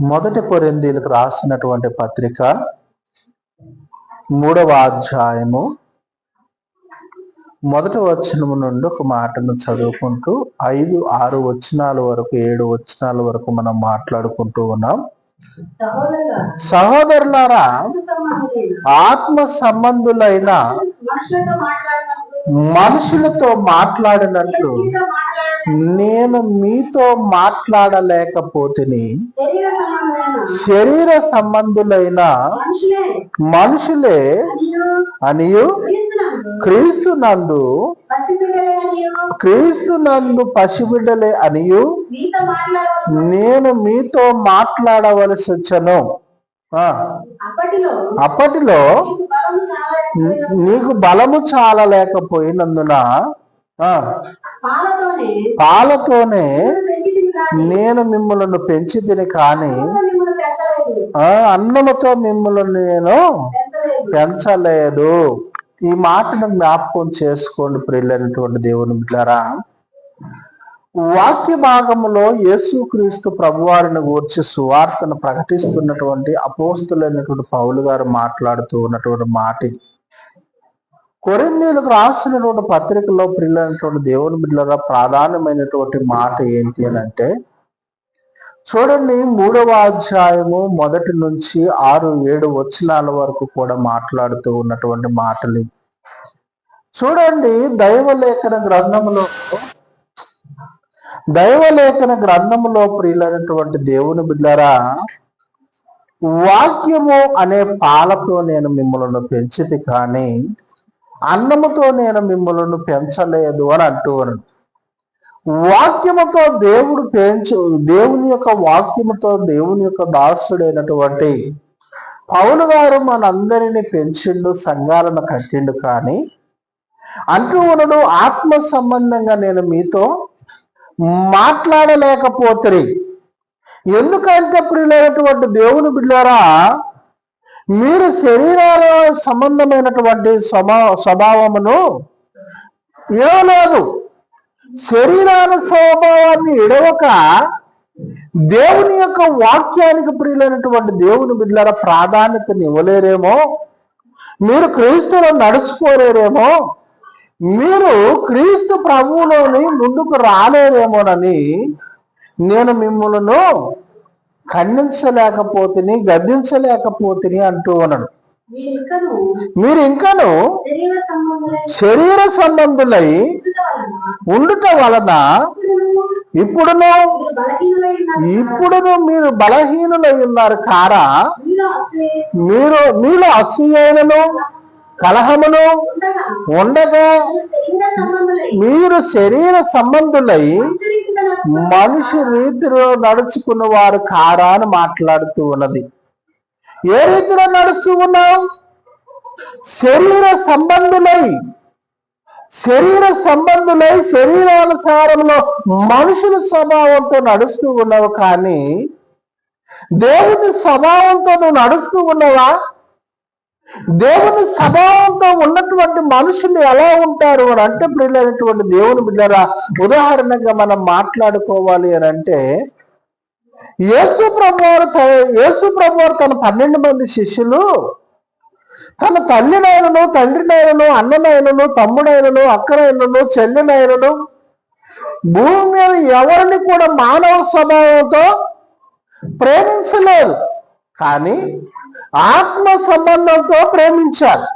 మొదటి కొరింథీయులకు రాసినటువంటి పత్రిక 3వ అధ్యాయము మొదటి వచనము నుండి ఒక మాటను చదువుకుంటూ 5, 6 వచనాల వరకు 7 వచనాల వరకు మనం మాట్లాడుకుంటూ ఉన్నాం. సహోదరులారా, ఆత్మ సంబంధులైన మనుషులతో మాట్లాడినట్లు నేను మీతో మాట్లాడలేకపోతేని శరీర సంబంధులైన మనుషులే అనియు క్రీస్తునందు పసిబిడ్డలే అనియు నేను మీతో మాట్లాడవలసి వచ్చను. అప్పటిలో నీకు బలము చాలలేకపోయినందున పాలతోనే నేను మిమ్మల్ని పెంచితిని కానీ అన్నముతో మిమ్మల్ని నేను పెంచలేదు. ఈ మాటను జ్ఞాపకం చేసుకోండి ప్రియులైనటువంటి దేవుని బిడ్డలారా. వాక్య భాగములో యేసుక్రీస్తు ప్రభువారిని గూర్చి సువార్తను ప్రకటిస్తున్నటువంటి అపోస్తులైనటువంటి పౌలు గారు మాట్లాడుతూ ఉన్నటువంటి మాట. కొరింథీయులకు రాసినటువంటి పత్రికలో ప్రియులైనటువంటి దేవుని బిడ్డలారా ప్రాధాన్యమైనటువంటి మాట ఏంటి అని అంటే, చూడండి 3వ అధ్యాయము 1 నుంచి 6, 7 వచనాల వరకు కూడా మాట్లాడుతూ ఉన్నటువంటి మాటలు చూడండి. దైవలేఖన గ్రంథములో ప్రియులైనటువంటి దేవుని బిడ్డలారా, వాక్యము అనే పాలతో నేను మిమ్మల్ని పెంచితి కానీ అన్నముతో నేను మిమ్మల్ని పెంచలేదు అని అంటూ ఉన్నాడు. వాక్యముతో దేవుని యొక్క వాక్యముతో దేవుని యొక్క దాసుడైనటువంటి పౌలు గారు మనందరినీ పెంచిండు, సంఘాలను కట్టిండు. కానీ అంటూ ఉన్నాడు, ఆత్మ సంబంధంగా నేను మీతో మాట్లాడలేకపోతే. ఎందుకంటే ప్రియులైనటువంటి దేవుని బిడ్డలారా, మీరు శరీరాల సంబంధమైనటువంటి స్వభావమును ఇవ్వలేదు. శరీరాల స్వభావాన్ని ఇడవక దేవుని యొక్క వాక్యానికి ప్రియులైనటువంటి దేవుని బిడ్డలారా ప్రాధాన్యతను ఇవ్వలేరేమో, మీరు క్రీస్తులో నడుచుకోలేరేమో, మీరు క్రీస్తు ప్రభువులోని ముందుకు రాలేరేమోనని నేను మిమ్మల్ని ఖండించలేకపోతే గద్దించలేకపోతే అంటూ ఉన్నాడు. మీరు ఇంకను శరీర సంబంధులై ఉండుట వలన ఇప్పుడును మీరు బలహీనులై ఉన్నారు. కారా మీలో అసూయలను కలహమును ఉండగా మీరు శరీర సంబంధులై మనిషి రీతిలో నడుచుకున్న వారు కారా అని మాట్లాడుతూ ఉన్నది. ఏ రీతిలో నడుస్తూ ఉన్నావు? శరీర సంబంధులై శరీరానుసారంలో మనుషుల స్వభావంతో నడుస్తూ ఉన్నావు. కానీ దేవుని స్వభావంతో నువ్వు నడుస్తూ ఉన్నావా? దేవుని స్వభావంతో ఉన్నటువంటి మనుషులు ఎలా ఉంటారు అని అంటే ప్రియులైనటువంటి దేవుని బిడ్డలారా, ఉదాహరణగా మనం మాట్లాడుకోవాలి అని అంటే, యేసు ప్రభువారు తన 12 మంది శిష్యులు తన తల్లినైనను, తండ్రినైనను, అన్ననైనను, తమ్ముడైనను, అక్కనైనను, చెల్లినైనను, భూమి మీద ఎవరిని కూడా మానవ స్వభావంతో ప్రేమించలేదు. కానీ ఆత్మ సంబంధంతో ప్రేమించాలి.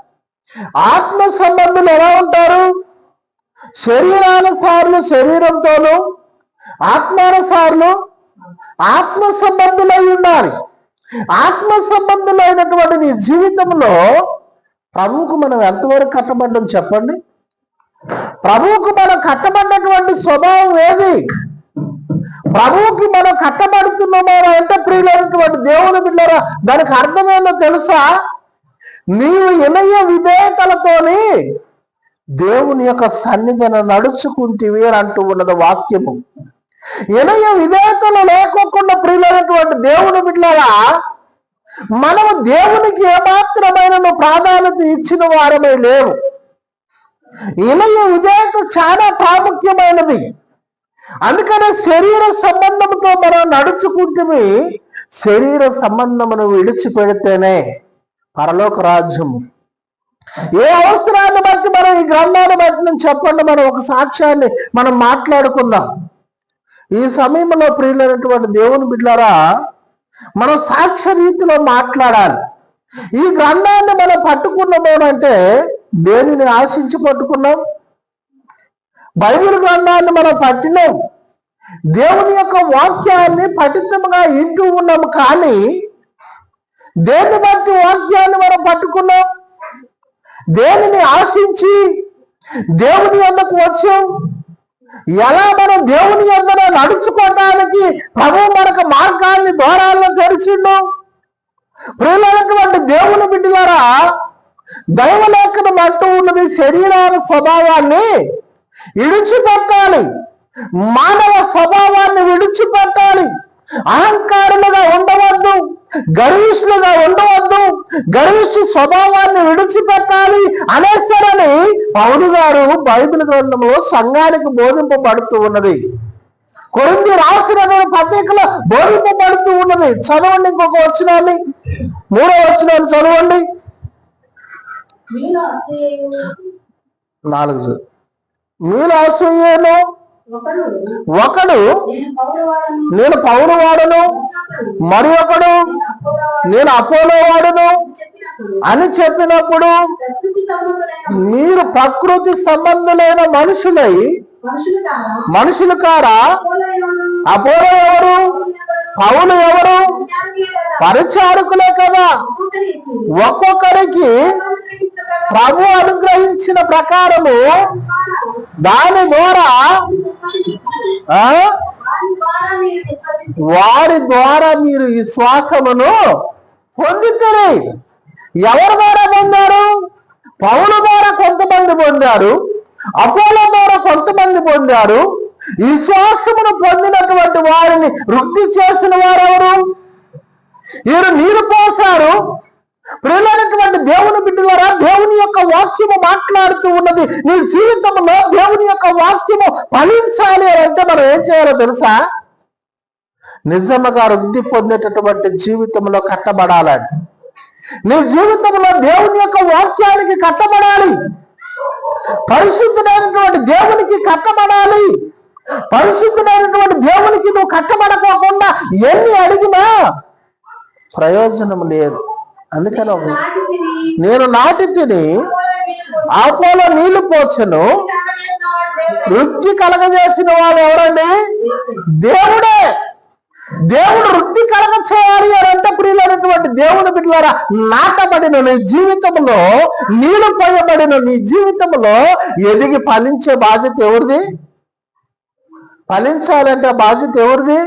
ఆత్మ సంబంధులు ఎలా ఉంటారు? శరీరానుసారులు శరీరంతోనూ, ఆత్మానుసారులు ఆత్మ సంబంధులై ఉండాలి. ఆత్మ సంబంధులైనటువంటి నీ జీవితంలో ప్రభువుకు మనం ఎంతవరకు కట్టబడ్డం చెప్పండి? ప్రభువుకు మనం కట్టబడినటువంటి స్వభావం ఏది? ప్రభువుకి మనం కట్టబడుతున్నామో అంటే ప్రియులైనటువంటి దేవుని బిడ్డలారా, దానికి అర్థమేందో తెలుసా? నీవు వినయ విధేయతలతోని దేవుని యొక్క సన్నిధిని నడుచుకుంటేవి అని అంటూ ఉన్నది వాక్యము. వినయ విధేయతలు లేకోకుండా ప్రియులైనటువంటి దేవుని బిడ్డలారా, మనము దేవునికి ఏమాత్రమైన ప్రాధాన్యత ఇచ్చిన వారమై లేవు. వినయ విధేయత చాలా ప్రాముఖ్యమైనది. అందుకనే శరీర సంబంధంతో మనం నడుచుకుంటే శరీర సంబంధమును విడిచిపెడితేనే పరలోక రాజ్యము. ఏ అవసరాన్ని బట్టి మనం ఈ గ్రంథాన్ని బట్టి నుంచి చెప్పండి, మనం ఒక సాక్ష్యాన్ని మనం మాట్లాడుకుందాం. ఈ సమయంలో ప్రియులైనటువంటి దేవుని బిడ్డలారా, మనం సాక్ష్య రీతిలో మాట్లాడాలి. ఈ గ్రంథాన్ని మనం పట్టుకున్నాము అంటే దేనిని ఆశించి పట్టుకున్నాం? బైబిల్ గ్రంథాన్ని మనం పట్టినాం, దేవుని యొక్క వాక్యాన్ని పఠితంగా వింటూ ఉన్నాము. కానీ దేన్ని బట్టి వాక్యాన్ని మనం పట్టుకున్నాం? దేనిని ఆశించి దేవుని యొద్దకు వచ్చాం? ఎలా మనం దేవుని యొద్దన నడుచుకోవటానికి ప్రభువు మనకు మార్గాన్ని ద్వారాలను తెరిచిండు. ప్రియులైనటువంటి దేవుని బిడ్డలారా, దైవలేఖనం అంటూ ఉన్నది శరీరాల స్వభావాన్ని విడిచిపెట్టాలి, మానవ స్వభావాన్ని విడిచిపెట్టాలి. అహంకారులుగా ఉండవద్దు, గర్విష్ఠులుగా ఉండవద్దు, గర్విష్ఠు స్వభావాన్ని విడిచిపెట్టాలి అనేసరని పౌలు గారు బైబిల్ గ్రంథంలో సంఘానికి బోధింపబడుతూ ఉన్నది. కొరింథీ రాసినటువంటి పత్రికలో బోధింపబడుతూ ఉన్నది. చదవండి, ఇంకొక వచనాన్ని, 3వ వచనాన్ని చదవండి. 4 మీలో అసూయను ఒకడు నేను పౌలు వాడును, మరి ఒకడు నేను అపోలో వాడును అని చెప్పినప్పుడు మీరు ప్రకృతి సంబంధులైన మనుషులు కారా? అపోలో ఎవరు? పౌలు ఎవరు? పరిచారకులే కదా. ఒక్కొక్కరికి ప్రభు అనుగ్రహించిన ప్రకారము దాని ద్వారా వారి ద్వారా మీరు ఈ శ్వాసమును పొందుతారు. ఎవరి ద్వారా పొందారు? పౌలు ద్వారా కొంతమంది పొందారు, అపోలో ద్వారా కొంతమంది పొందారు. ఈ శ్వాసమును పొందినటువంటి వారిని వృద్ధి చేసిన వారెవరు? వీరు నీరు పోసారు. ప్రియులైనటువంటి దేవుని బిడ్డలారా, దేవుని యొక్క వాక్యము మాట్లాడుతూ ఉన్నది. నీ జీవితంలో దేవుని యొక్క వాక్యము ఫలించాలి అంటే మనం ఏం చేయాలో తెలుసా? నిజముగా వృద్ధి పొందేటటువంటి జీవితంలో కట్టబడాలని. నీ జీవితంలో దేవుని యొక్క వాక్యానికి కట్టబడాలి, పరిశుద్ధమైనటువంటి దేవునికి కట్టబడాలి. పరిశుద్ధమైనటువంటి దేవునికి నువ్వు కట్టబడకోకుండా ఎన్ని అడిగినా ప్రయోజనం లేదు. అందుకని నేను నాటి తిని ఆపోలో నీళ్లు పోచను, వృద్ధి కలగజేసిన వాడు ఎవరండి? దేవుడే. దేవుడు వృద్ధి కలగ చేయాలి అని అంటే ప్రియులైనటువంటి దేవుని బిడ్డలారా, నాటబడిన నీ జీవితంలో, నీళ్లు పోయబడిన నీ జీవితంలో ఎదిగి ఫలించే బాధ్యత ఎవరిది? ఫలించాలంటే బాధ్యత ఎవరిది?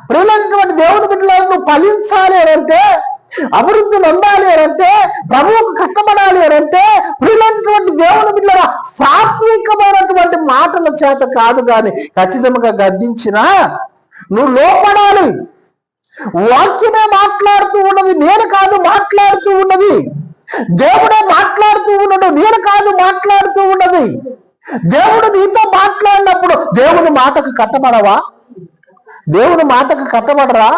ప్రియులైనటువంటి దేవుని బిడ్డలారా, నువ్వు ఫలించాలి అని అంటే, అభివృద్ధి నొందాలి అని అంటే, ప్రభువుకు కట్టబడాలి అని అంటే, ప్రియులైనటువంటి దేవుని బిడ్డలారా, సాత్వికమైనటువంటి మాటల చేత కాదు కానీ కఠినంగా గద్దించినా నువ్వు లోపడాలి. వాక్యమే మాట్లాడుతూ ఉన్నది, నేను కాదు మాట్లాడుతూ ఉన్నది. దేవుడే మాట్లాడుతూ ఉన్నాడు, నేను కాదు మాట్లాడుతూ ఉన్నది. దేవుడు నీతో మాట్లాడినప్పుడు దేవుని మాటకు కట్టబడవా? దేవుని మాటకు కట్టబడరా?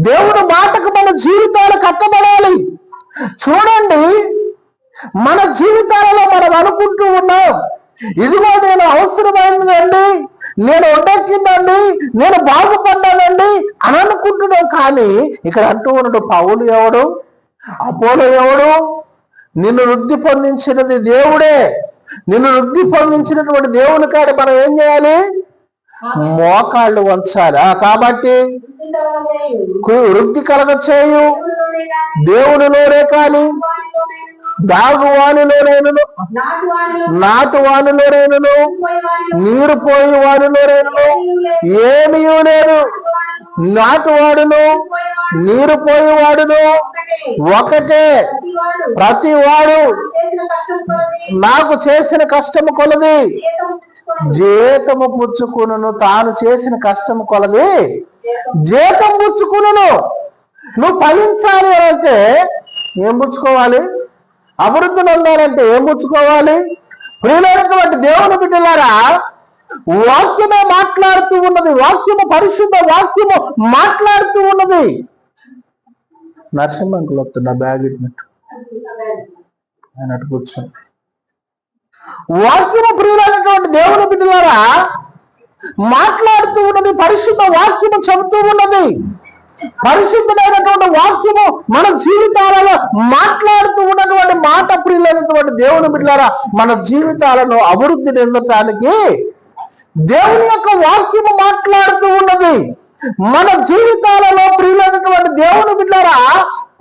దేవుని మాటకు మన జీవితాలు కట్టబడాలి. చూడండి, మన జీవితాలలో మనం అనుకుంటూ ఉన్నాం, ఇదిగో నేను అవసరమైందండి, నేను ఒడ్డెక్కిందండి, నేను బాగుపడ్డానండి అని అనుకుంటున్నాం. కానీ ఇక్కడ అంటూ ఉన్నాడు, పౌలు ఎవడు? అపోలో ఎవడు? నిన్ను వృద్ధి పొందించినది దేవుడే. నిన్ను వృద్ధి పొందించినటువంటి దేవుని కాడ మనం ఏం చేయాలి? మోకాళ్ళు వంచాలి. కాబట్టి వృద్ధి కలగ చేయు దేవునిలోనే కానీ దాగువానిలోనైనను, నాటువానిలోనైనను, నీరు పోయి వానిలోనైనను ఏమీ లేదు. నాటువాడును నీరు పోయేవాడును ఒకటే. ప్రతి వాడు నాకు చేసిన కష్టము కొలది జీతము పుచ్చుకును. తాను చేసిన కష్టము కొలది జీతం పుచ్చుకును. నువ్వు ఫలించాలి అంటే ఏం పుచ్చుకోవాలి? అభివృద్ధి నొందాలంటే ఏం పుచ్చుకోవాలి? ప్రియులైనటువంటి దేవుని బిడ్డలారా, వాక్యమే మాట్లాడుతూ ఉన్నది. వాక్యము, పరిశుద్ధ వాక్యము మాట్లాడుతూ ఉన్నది. నరసింహంకులు వస్తున్నా బ్యాగ్ ఇట్టినట్టు ఆయన అటు కూర్చొని వాక్యము ప్రియులైనటువంటి దేవుని బిడ్డలారా మాట్లాడుతూ ఉన్నది, పరిశుద్ధ వాక్యము చెబుతూ ఉన్నది. పరిశుద్ధమైనటువంటి వాక్యము మన జీవితాలలో మాట్లాడుతూ ఉన్నటువంటి మాట ప్రియులైనటువంటి దేవుని బిడ్డలారా మన జీవితాలను అభివృద్ధి చెందటానికి దేవుని యొక్క వాక్యము మాట్లాడుతూ ఉన్నది. మన జీవితాలలో ప్రియులైనటువంటి దేవుని బిడ్డలారా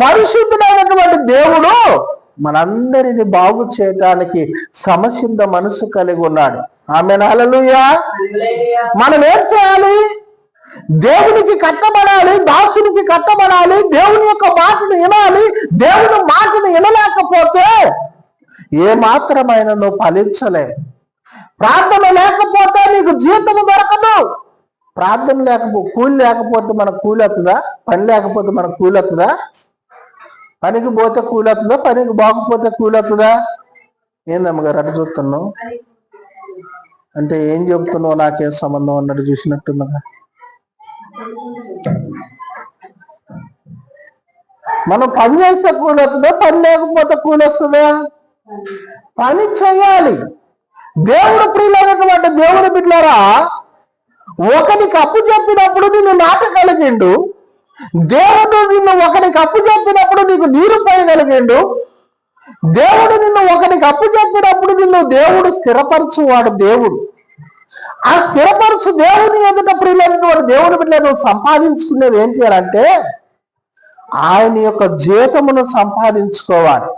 పరిశుద్ధుడైనటువంటి దేవుడు మనందరిని బాగు చేయడానికి సమసిద్ధ మనసు కలిగి ఉన్నాడు. ఆమేన్, హల్లెలూయా. మనం ఏం చేయాలి? దేవునికి కట్టబడాలి, దాసునికి కట్టబడాలి, దేవుని యొక్క మాటను వినాలి. దేవుని మాటను వినలేకపోతే ఏ మాత్రమైన నువ్వు ఫలించలే. ప్రార్థన లేకపోతే నీకు జీతము దొరకదు. ప్రార్థన కూలి లేకపోతే మనకు కూలి వస్తుందా? పని లేకపోతే మనకు కూలి వస్తుందా? పనికి పోతే కూలి వస్తుందా? పనికి బాగుపోతే కూలి వస్తుందా? ఏందమ్మగారు అటు చూస్తున్నావు అంటే ఏం చెబుతున్నావు? నాకేం సంబంధం అన్నట్టు చూసినట్టున్నదా? మనం పని చేస్తే కూలి వస్తుందా? పని లేకపోతే కూలి వస్తుందా? పని చేయాలి. దేవుడు ప్రియులైనటువంటి దేవుని బిడ్డలారా ఒకరికి అప్పు చెప్పినప్పుడు నిన్ను నాటగలిగిండు. దేవుడు నిన్ను ఒకరికి అప్పు చెప్పినప్పుడు నీకు నీరు పోయగలిగిండు. దేవుడు నిన్ను ఒకరికి అప్పు చెప్పినప్పుడు నిన్ను దేవుడు స్థిరపరచువాడు. దేవుడు ఆ స్థిరపరచు దేవుని ఎదుట ప్రియులైనటువంటి దేవుని బిడ్డ నువ్వు సంపాదించుకునేది ఏంటి అంటే ఆయన యొక్క జీతమును సంపాదించుకోవాలి.